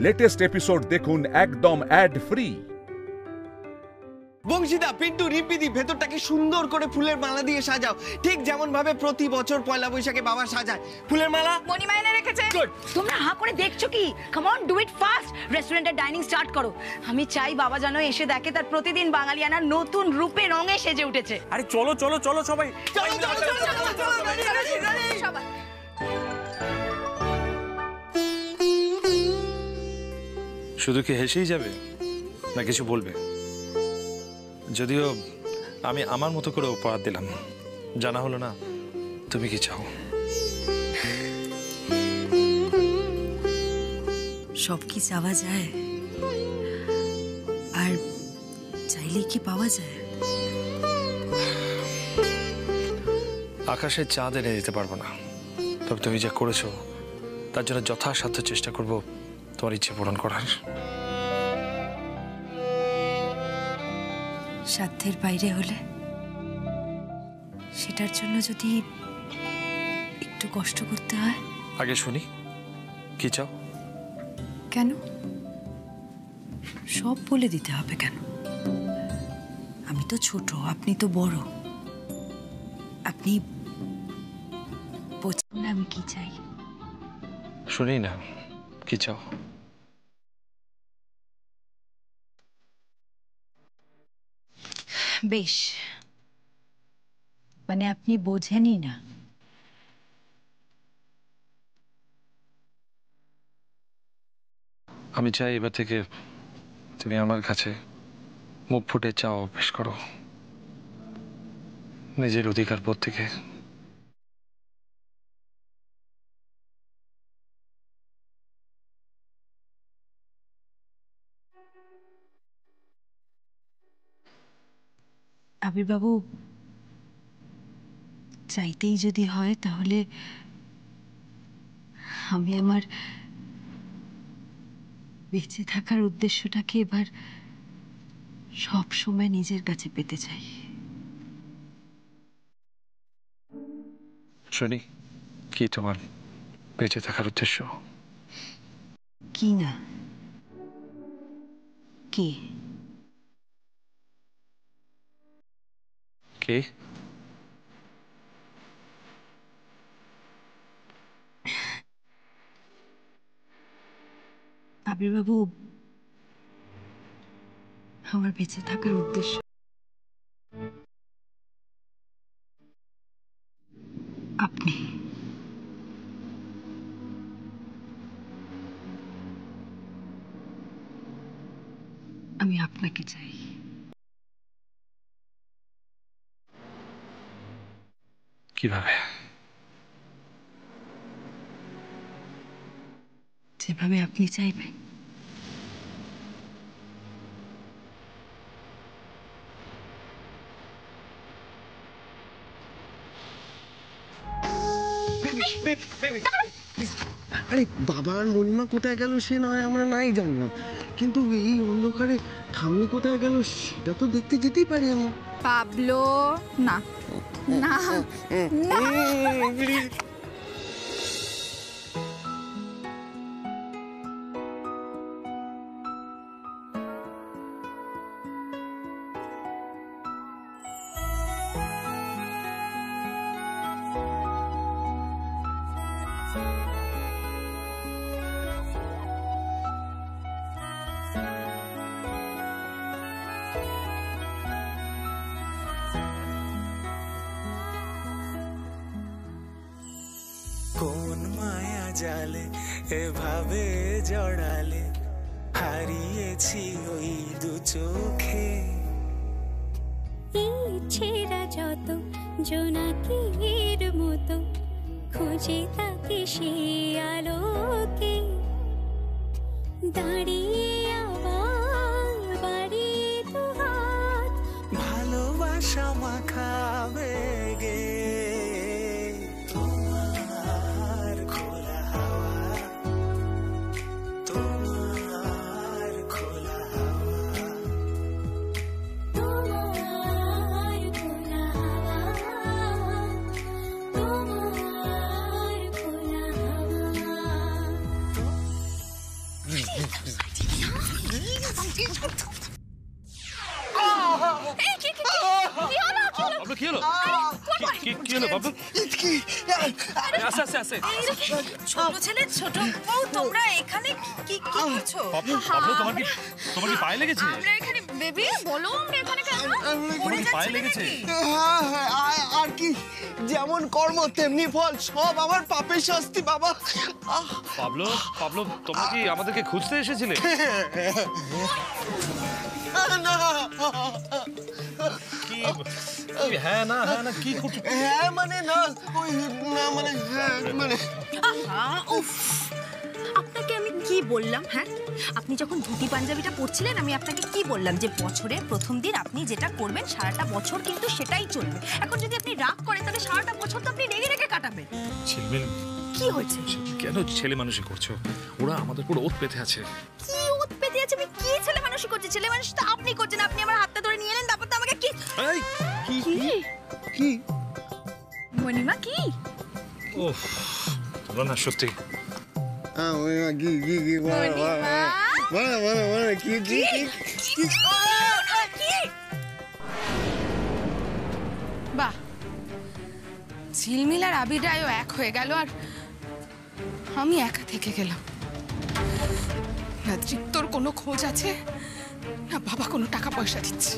Latest episode দেখুন একদম add free. বংশীদা, Pintu, রিম্পিদি, ভেতরটাকে সুন্দর করে ফুলের মালা দিয়ে সাজাও, ঠিক যেমন ভাবে প্রতি বছর পয়লা বৈশাখে বাবা সাজায়। ফুলের মালা মণিমা এনে রেখেছে। তোমরা হাঁ করে দেখছো কি? Come on, do it fast. রেস্টুরেন্টের ডাইনিং স্টার্ট করো। আমি চাই বাবা যেন এসে দেখে তার প্রতিদিন বাঙালিয়ানার নতুন রূপে রঙে সেজে উঠেছে। আরে চলো চলো চলো সবাই, সবাই শুধু কি হেসেই যাবে না কিছু বলবে? যদিও আমি আমার মতো করে উপহার দিলাম, জানা হলো না তুমি কি চাও। সব কি চাওয়া যায়? আর চাইলে কি পাওয়া যায়? আকাশের চাঁদ এনে দিতে পারবো না, তবে তুমি যা করেছো তার জন্য যথাসাধ্য চেষ্টা করব তোমার ইচ্ছে পূরণ করার। সাধ্যের বাইরে হলে সেটার জন্য যদি একটু কষ্ট করতে হয়। আগে শুনি কি চাও। কেন সব বলে দিতে হবে কেন? আমি তো ছোট, আপনি তো বড়। আপনি বোঝেন আমি কি চাই। শুনি না কি চাও। বেশ, মানে আপনি বোঝেনই না। আমি চাই এবার থেকে তুমি আমার কাছে মুখ ফুটে চাও অভ্যেস করো, নিজের অধিকার বোধ থেকে। আবির বাবু, চাইতেই যদি হয় তাহলে আমি আমার বেঁচে থাকার উদ্দেশ্যটাকে এবার সব সময় নিজের কাছে পেতে চাই। শুনি কি তোমার বেঁচে থাকার উদ্দেশ্য? কি না কি? কি? আবির বাবু, আমার বেঁচে থাকার উদ্দেশ্য আপনি। আমি আপনাকে চাই। কিভাবে? যেভাবে আপনি চাইবেন। আরে বাবা আর মণিমা কোথায় গেল সে নয় আমরা নাই জানলাম, কিন্তু এই অন্ধকারে ঠাম্মি কোথায় গেল সেটা তো দেখতে যেতেই পারি আমরা। পাবলো না না না। কোন মায়া জালে এভাবে জড়ালে, হারিয়েছি ওই দু চোখে। ছেঁড়া যত জোনাকির মতো খুঁজে তাকে সে আলোকে, দাঁড়িয়ে আবার বাড়িয়ে দু হাত, ভালোবাসা মাখাবে গে। তোমার খোলা হাওয়া, তোমার খোলা হাওয়া, তোমার খোলা হাওয়া, তোমার খোলা হাওয়া। বাবলু কি হলো? কি হলো বাবলু? আস্তে আস্তে আস্তে। ছোট ছেলে, ছোট বউ, তোমরা এখানে কি করছো? বাবলু তোমার কি পায়ে লেগেছে? আমরা এখানে বেবি বলো, আমরা এখানে কেন? তোমার কি পায়ে লেগেছে? আর কি, যেমন কর্ম তেমনি ফল, সব আমার পাপের শাস্তি বাবা। বাবলু তোমরা কি আমাদেরকে খুঁজতে এসেছিলে? হ্যাঁ না কি করছো? হ্যাঁ মানে না, ওই না মানে হ্যাঁ মানে। আপনাকে আমি কি বললাম? হ্যাঁ, আপনি যখন ধুতি পাঞ্জাবিটা পরছিলেন আমি আপনাকে কি বললাম যে বছরের প্রথম দিন আপনি যেটা করবেন সারাটা বছর কিন্তু সেটাই চলবে। এখন যদি আপনি রাগ করেন তাহলে সারাটা বছর তো আপনি রেগে রেগে কাটাবেন। ঝিলমিল কি হয়েছে? কেন ছেলে মানুষই করছো? ওরা আমাদের পুরো ওত পেতে আছে। কি ওত পেতে আছে? আমি কি ছেলে মানুষই করছি? ছেলে মানুষ তো আপনি করছেন। আপনি আমার হাতটা ধরে নিয়ে এলেন, তারপর তো আমাকে কি কি মণিমা কি? ওহ তোমরা না সত্যি। বাহ, ঝিলমিল আর আবির রায়ও এক হয়ে গেল, আর আমি একা থেকে গেলাম। না তৃপ্তর কোনো খোঁজ আছে, না বাবা কোনো টাকা পয়সা দিচ্ছে।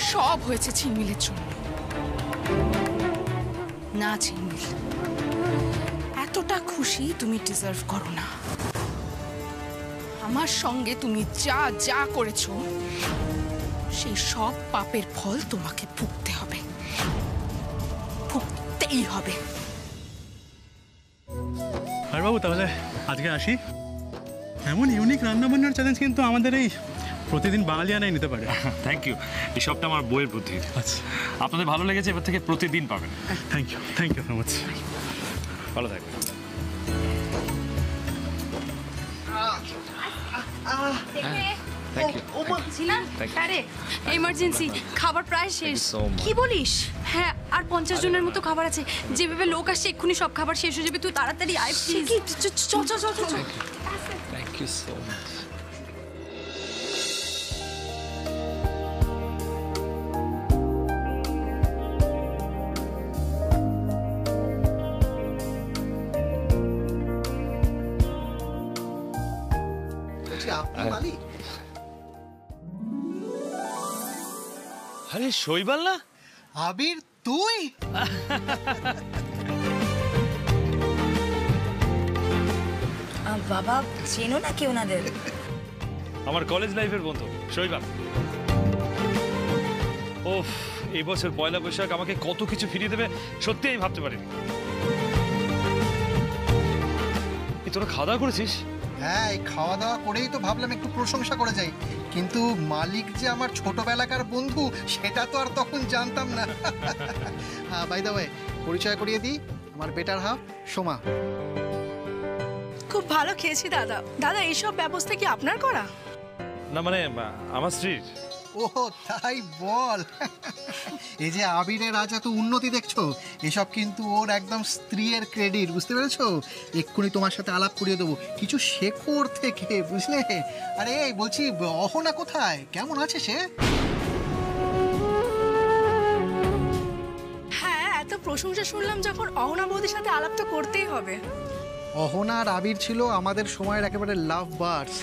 সব হয়েছে ঝিলমিলের জন্য। না ঝিলমিল, এতটা খুশি তুমি ডিজার্ভ করো না। আমার সঙ্গে তুমি যা যা করেছো সেই সব পাপের ফল তোমাকে ভুগতে হবে, ভুগতেই হবে। আর বাবু তাহলে আজকে আসি। এমন ইউনিক রান্নাবান্নার চ্যালেঞ্জ কিন্তু আমাদের এই প্রতিদিন বাঙালিয়ানাই নিতে পারে। থ্যাংক ইউ, এই সবটা আমার বইয়ের বুদ্ধি। আচ্ছা, আপনাদের ভালো লেগেছে, এবার থেকে প্রতিদিন পাবেন। Thank you so much. ভালো থাকবেন। আরে এমার্জেন্সি, খাবার প্রায় শেষ। কি বলিস? হ্যাঁ, আর 50 জনের মতো খাবার আছে। যেভাবে লোক আসছে এক্ষুনি সব খাবার শেষ হয়ে যাবে। তুই তাড়াতাড়ি আয় প্লিজ। চল। Thank you so much. আরে শৈবাল না? আবির তুই? বাবা চেনো না কেউ ওনাদের? আমার কলেজ লাইফের বন্ধু শৈবাল। ওফ, এই বছর পয়লা বৈশাখ আমাকে কত কিছু ফিরিয়ে দেবে সত্যি আমি ভাবতে পারিনি। তোরা খাওয়া দাওয়া করেছিস? হ্যাঁ, এই খাওয়া দাওয়া করেই তো ভাবলাম একটু প্রশংসা করে যাই, কিন্তু মালিক যে আমার ছোটবেলাকার বন্ধু সেটা তো আর তখন জানতাম না। হ্যাঁ, বাই দ্য ওয়ে পরিচয় করিয়ে দিই, আমার বেটার হাফ সোমা। খুব ভালো খেয়েছি দাদা। দাদা এইসব ব্যবস্থা কি আপনার করা? না মানে আমার স্ত্রীর। ও তাই বল। এই যে আবিরের আজ এত উন্নতি দেখছো, এসব কিন্তু ওর একদম স্ত্রীর ক্রেডিট, বুঝতে পেরেছো? এক্ষুনি তোমার সাথে আলাপ করিয়ে দেবো, কিছু শেখো ওর থেকে, বুঝলে? আরে বলছি অহনা কোথায়, কেমন আছে সে? হ্যাঁ, এত প্রশংসা শুনলাম যখন, অহনা বৌদির সাথে আলাপ তো করতেই হবে। অহনা আর আবির ছিল আমাদের সময়ের একেবারে লাভ বার্ডস।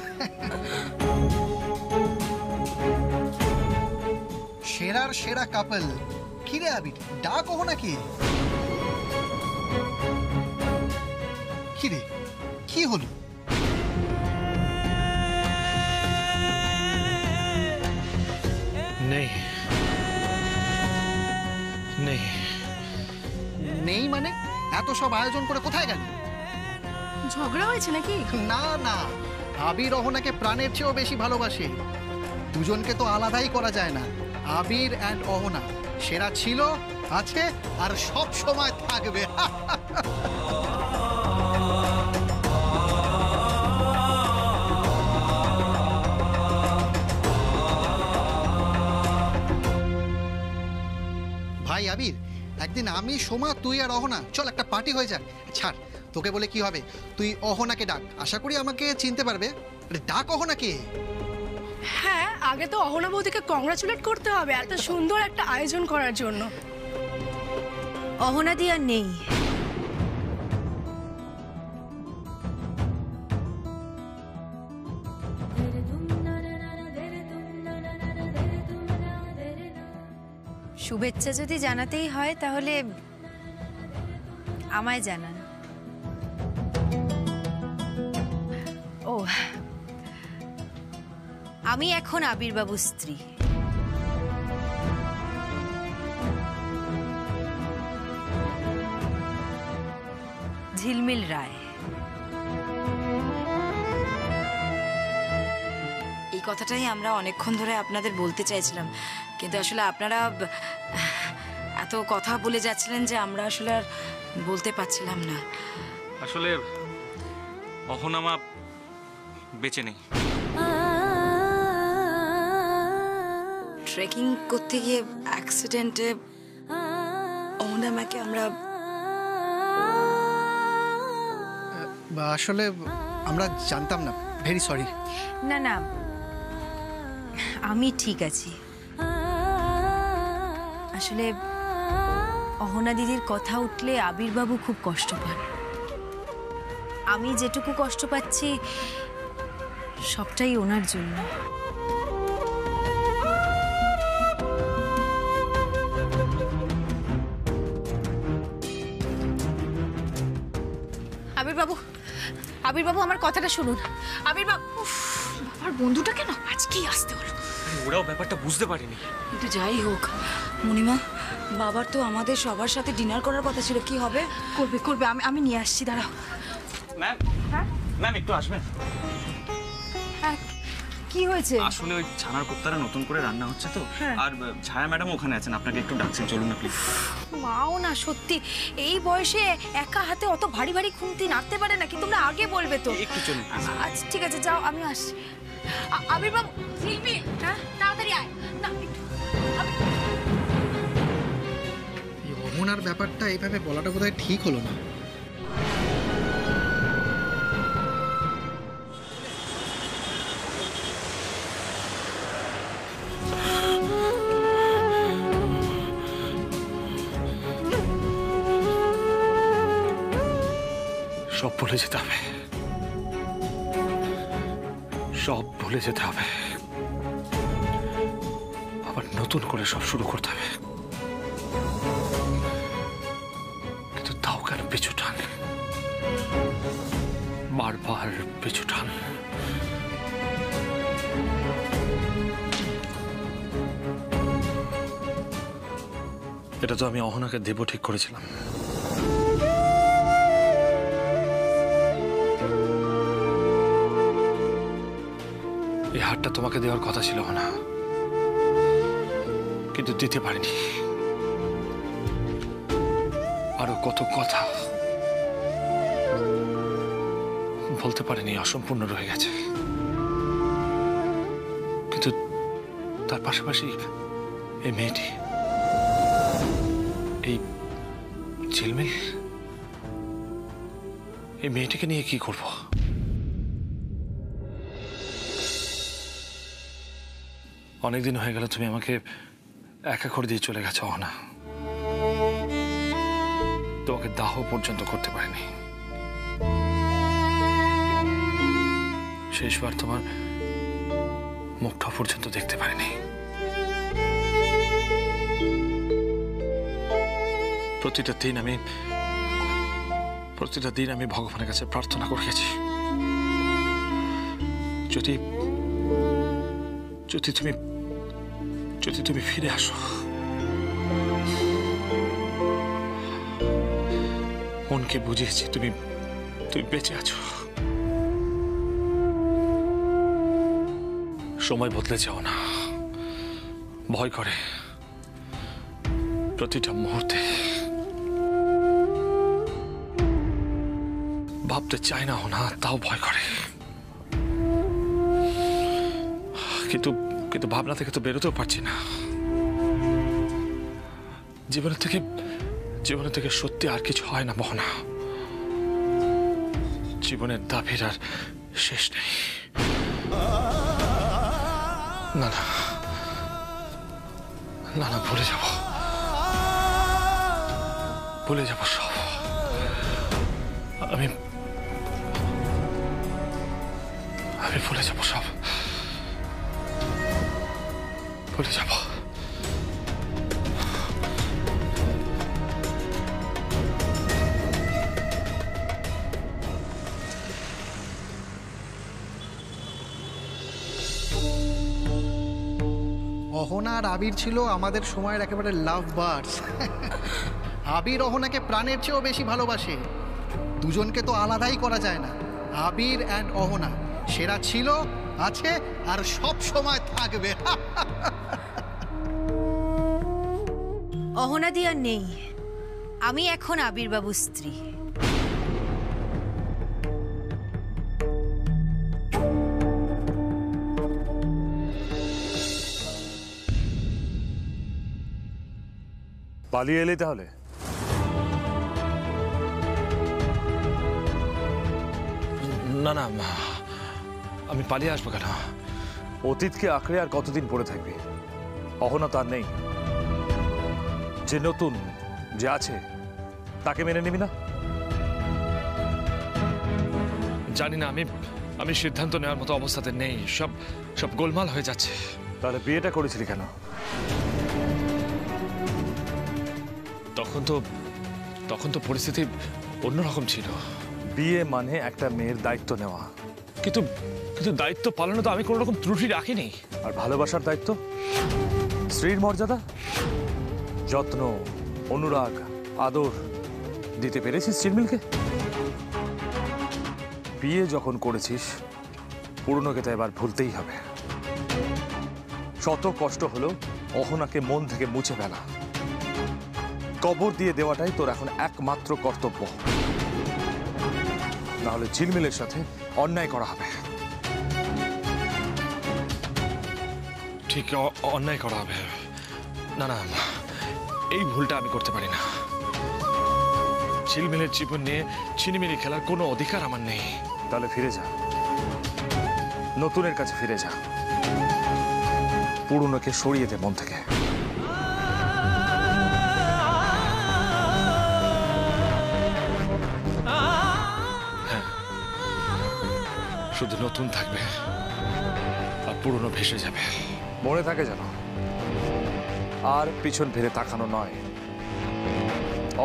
সেরার সেরা কাপল। কি রে আবির, ডাক অহনা কি? কি রে, কি হলো? নেই নেই নেই মানে? এত সব আয়োজন করে কোথায় গেল? ঝগড়া হয়েছে নাকি? না না, আবির অহনাকে প্রাণের চেয়েও বেশি ভালোবাসে। দুজনকে তো আলাদাই করা যায় না। আবির অ্যান্ড অহনা সেরা ছিল, আছে আর সব সময় থাকবে। ভাই আবির, একদিন আমি, সোমা, তুই আর অহনা চল একটা পার্টি হয়ে যাক। ছাড়, তোকে বলে কি হবে, তুই অহনাকে ডাক, আশা করি আমাকে চিনতে পারবে। আরে ডাক অহনাকে। হ্যাঁ, আগে তো অহনা বৌদিকে কংগ্রাচুলেট করতে হবে এত সুন্দর একটা আয়োজন করার জন্য। অহনা দি আর নেই। শুভেচ্ছা যদি জানাতেই হয় তাহলে আমায় জানান। ও, আমি এখন আবিরবাবুর স্ত্রী। ঝিলমিল রায়। এই কথাটাই আমরা অনেকক্ষণ ধরে আপনাদের বলতে চাইছিলাম, কিন্তু আসলে আপনারা এত কথা বলে যাচ্ছিলেন যে আমরা আসলে আর বলতে পারছিলাম না। আসলে অহনা মা বেঁচে নেই। ট্রেকিং করতে গিয়ে অ্যাক্সিডেন্টে অহনা মাকে আমরা আসলে আমরা জানতাম না, ভেরি সরি। না না, আমি ঠিক আছি। আসলে অহনা দিদির কথা উঠলে আবিরবাবু খুব কষ্ট পান। আমি যেটুকু কষ্ট পাচ্ছি সবটাই ওনার জন্য। আবিরবাবু, আবিরবাবু আমার কথাটা শুনুন। আবিরবাবু, আমার বন্ধুটা কেন আজকেই আসতে হলো? ওরাও ব্যাপারটা বুঝতে পারিনি। কিন্তু যাই হোক মণিমা, বাবার তো আমাদের সবার সাথে ডিনার করার কথা ছিল, কি হবে? করবে করবে, আমি নিয়ে আসছি, দাঁড়াও। ম্যাম, ম্যাম একটু আসবেন। হ্যাঁ, কি হয়েছে? আসলে ওই ছানার কোপ্তাটা নতুন করে রান্না হচ্ছে তো, আর ছায়া ম্যাডাম ওখানে আছেন, আপনাকে একটু ডাকছেন, চলুন না প্লিজ। মাও না, সত্যি এই বয়সে একা হাতে অত ভারী ভারী খুন্তি নাড়তে পারে নাকি? তোমরা আগে বলবে তো। একটু চলুন। আচ্ছা ঠিক আছে, যাও, আমি আসছি। আবিরবাবু, শিল্পী, হ্যাঁ তাড়াতাড়ি আয় না। এই অহনার ব্যাপারটা এইভাবে বলাটা বোধহয় ঠিক হলো না। সব ভুলে যেতে হবে, সব ভুলে যেতে হবে, আবার নতুন করে সব শুরু করতে হবে। কিন্তু তাও কেন পিছু টান, বারবার পিছু টান। এটা তো আমি অহনাকে দেব ঠিক করেছিলাম। এই হারটা তোমাকে দেওয়ার কথা ছিল না, কিন্তু দিতে পারিনি। আরো কত কথা বলতে পারিনি, অসম্পূর্ণ রয়ে গেছে। কিন্তু তার পাশাপাশি এই মেয়েটি, এই ঝিলমিল, এই মেয়েটিকে নিয়ে কি করব? অনেকদিন হয়ে গেল তুমি আমাকে একা করে দিয়ে চলে গেছো অহনা। তোমাকে দাহ পর্যন্ত করতে পারিনি। শেষবার তোমার মুখটা পর্যন্ত দেখতে পারিনি। প্রতিটা দিন আমি ভগবানের কাছে প্রার্থনা করে গেছি, যদি তুমি ফিরে আসো। মনকে বুঝিয়েছি তুমি বেঁচে আছো। সময় বদলে যাও না, ভয় করে প্রতিটা মুহূর্তে। ভাবতে চাই না না, তাও ভয় করে। কিন্তু ভাবনা থেকে তো বেরোতেও পারছি না। জীবনের থেকে সত্যি আর কিছু হয় না বহনা। জীবনের দাবির আর শেষ নেই। না না না না, ভুলে যাব, ভুলে যাব সব। আমি ভুলে যাব সব, ভুলে যাব। অহনা আর আবির ছিল আমাদের সময়ের একেবারে লাভ বার্ডস। আবির অহনাকে প্রাণের চেয়েও বেশি ভালোবাসে। দুজনকে তো আলাদাই করা যায় না। আবির অ্যান্ড অহনা সেরা ছিল, আছে আর সব সময় থাকবে। অহনাদি আর নেই, আমি এখন আবির বাবুর স্ত্রী। পালিয়ে এলি তাহলে? না না, আমি পালিয়ে আসবো কেন? অতীতকে আঁকড়ে আর কতদিন পড়ে থাকবি? অহনা তার নেই, যে নতুন যে আছে তাকে মেনে নিবি না? জানি না, আমি সিদ্ধান্ত নেওয়ার মতো অবস্থাতে নেই। সব গোলমাল হয়ে যাচ্ছে। তাহলে বিয়েটা করেছিলি কেন? তখন তো পরিস্থিতি অন্যরকম ছিল। বিয়ে মানে একটা মেয়ের দায়িত্ব নেওয়া, কিন্তু দায়িত্ব পালনে তো আমি কোনো রকম ত্রুটি রাখিনি। আর ভালোবাসার দায়িত্ব, স্ত্রীর মর্যাদা, যত্ন, অনুরাগ, আদর দিতে পেরেছিস চিলমিলকে? বিয়ে যখন করেছিস পুরনোকে তো এবার ভুলতেই হবে। শত কষ্ট হলো অহনাকে মন থেকে মুছে ফেলা, কবর দিয়ে দেওয়াটাই তোর এখন একমাত্র কর্তব্য। নাহলে ঝিলমিলের সাথে অন্যায় করা হবে। ঠিক অন্যায় করা হবে। না না, এই ভুলটা আমি করতে পারি না। ঝিলমিলের জীবন নিয়ে ছিনিমিনি খেলার কোনো অধিকার আমার নেই। তাহলে ফিরে যা, নতুনের কাছে ফিরে যা, পুরনোকে সরিয়ে দে মন থেকে। শুধু নতুন থাকবে আর পুরনো ভেসে যাবে। মনে থাকে যেন, আর পিছন ফিরে তাকানো নয়,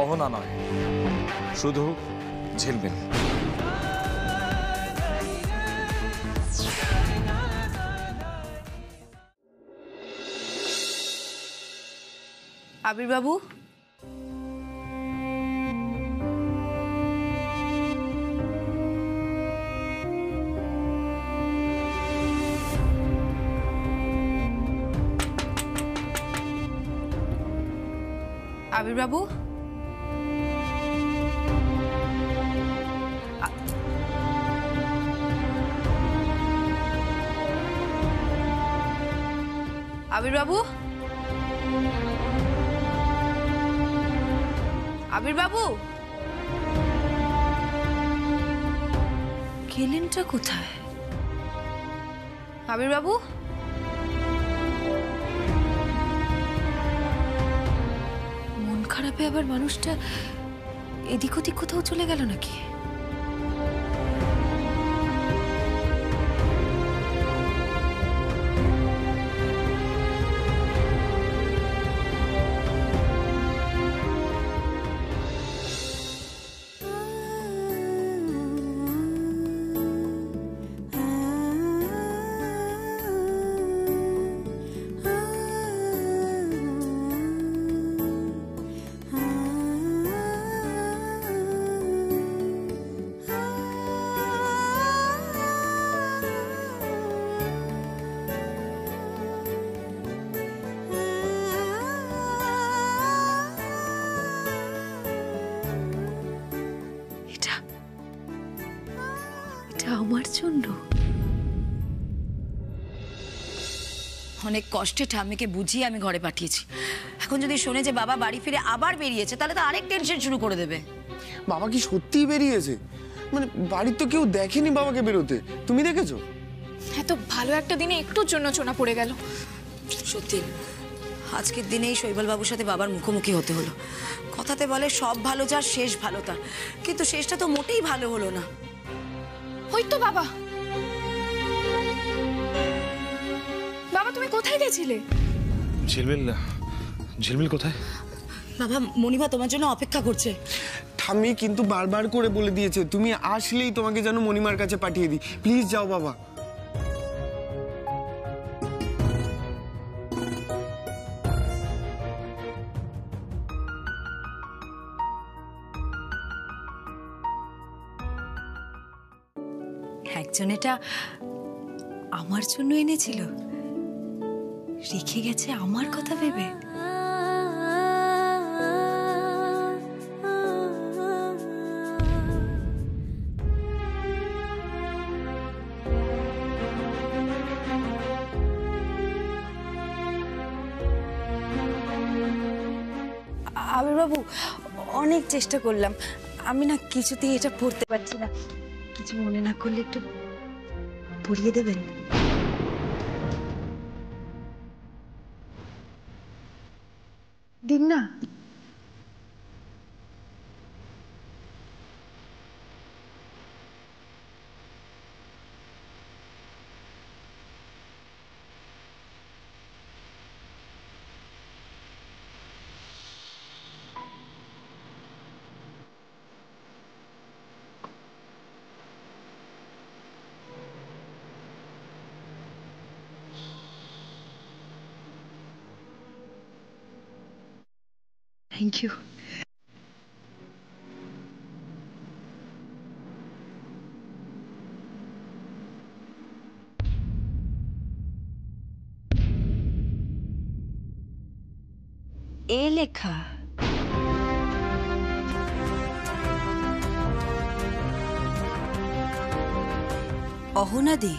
অহনা নয়, শুধু ঝিলমিল। আবির বাবু, আবির বাবু, আবির বাবু, আবির বাবু, গেলেনটা কোথায়? আবির বাবু, মন খারাপে আবার মানুষটা এদিক ওদিক কোথাও চলে গেল নাকি? আমার জন্য অনেক কষ্টে ঠাম্মিকে বুঝিয়ে আমি ঘরে পাঠিয়েছি। এখন যদি শোনে যে বাবা বাড়ি ফিরে আবার বেরিয়েছে, তাহলে তো আরেক টেনশন শুরু করে দেবে। বাবা কি সত্যিই বেরিয়েছে? মানে বাড়ির তো কেউ দেখেনি বাবাকে বেরোতে, তুমি দেখেছো? এত ভালো একটা দিনে একটুর জন্য চোনা পড়ে গেল। সত্যি আজকের দিনেই শৈবাল বাবুর সাথে বাবার মুখোমুখি হতে হলো। কথাতে বলে সব ভালো যার শেষ ভালো তার, কিন্তু শেষটা তো মোটেই ভালো হলো না। ওই তো বাবা, বাবা তুমি কোথায় গেছিলে? ঝিলমিল কোথায়? বাবা মণিমা তোমার জন্য অপেক্ষা করছে। ঠাম্মি কিন্তু বারবার করে বলে দিয়েছে তুমি আসলেই তোমাকে যেন মণিমার কাছে পাঠিয়ে দিই, প্লিজ যাও বাবা। একজন এটা আমার জন্য এনেছিল, রেখে গেছে আমার কথা ভেবে। আবির বাবু অনেক চেষ্টা করলাম, আমি না কিছুতেই এটা পড়তে পারছি না। কিছু মনে না করলে একটু পড়িয়ে দেবেন? দিন না। Thank you. এ লেখা অহনাদি।